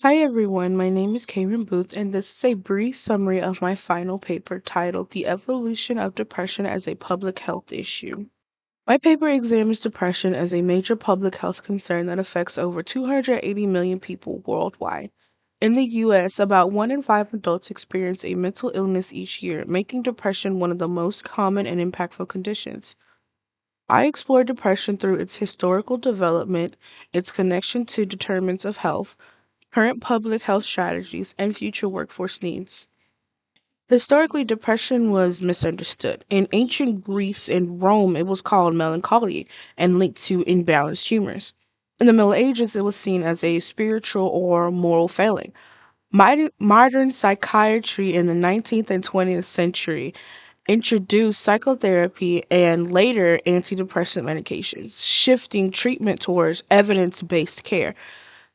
Hi everyone, my name is Karen Booth, and this is a brief summary of my final paper titled The Evolution of Depression as a Public Health Issue. My paper examines depression as a major public health concern that affects over 280 million people worldwide. In the US, about 1 in 5 adults experience a mental illness each year, making depression one of the most common and impactful conditions. I explore depression through its historical development, its connection to determinants of health, current public health strategies, and future workforce needs. Historically, depression was misunderstood. In ancient Greece and Rome, it was called melancholy and linked to imbalanced humors. In the Middle Ages, it was seen as a spiritual or moral failing. Modern psychiatry in the 19th and 20th century introduced psychotherapy and later antidepressant medications, shifting treatment towards evidence based care.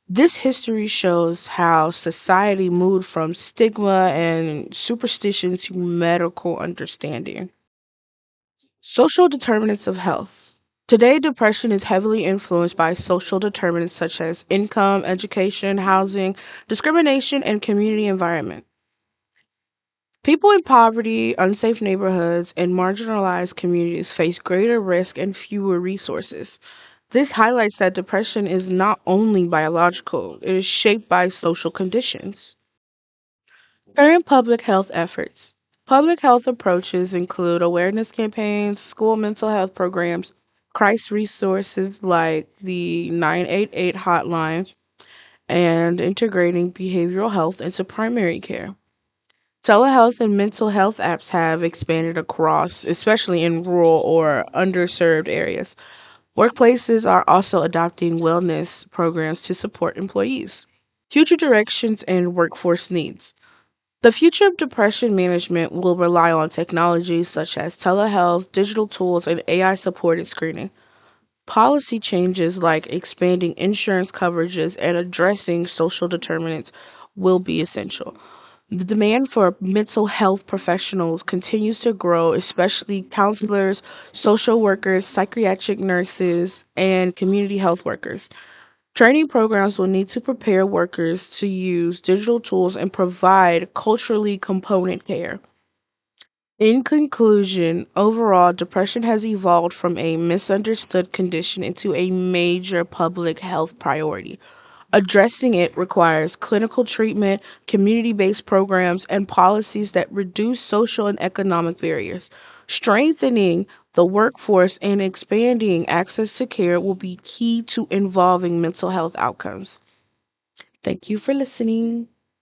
This history shows how society moved from stigma and superstition to medical understanding. Social determinants of health. Today, depression is heavily influenced by social determinants such as income, education, housing, discrimination, and community environment. People in poverty, unsafe neighborhoods, and marginalized communities face greater risk and fewer resources. This highlights that depression is not only biological, it is shaped by social conditions. Current public health efforts. Public health approaches include awareness campaigns, school mental health programs, crisis resources like the 988 hotline, and integrating behavioral health into primary care. Telehealth and mental health apps have expanded across, especially in rural or underserved areas. Workplaces are also adopting wellness programs to support employees. Future directions and workforce needs. The future of depression management will rely on technologies such as telehealth, digital tools, and AI supported screening. Policy changes like expanding insurance coverages and addressing social determinants will be essential. The demand for mental health professionals continues to grow, especially counselors, social workers, psychiatric nurses, and community health workers. Training programs will need to prepare workers to use digital tools and provide culturally component care. In conclusion, overall, depression has evolved from a misunderstood condition into a major public health priority. Addressing it requires clinical treatment, community based programs, and policies that reduce social and economic barriers. Strengthening the workforce and expanding access to care will be key to involving mental health outcomes. Thank you for listening.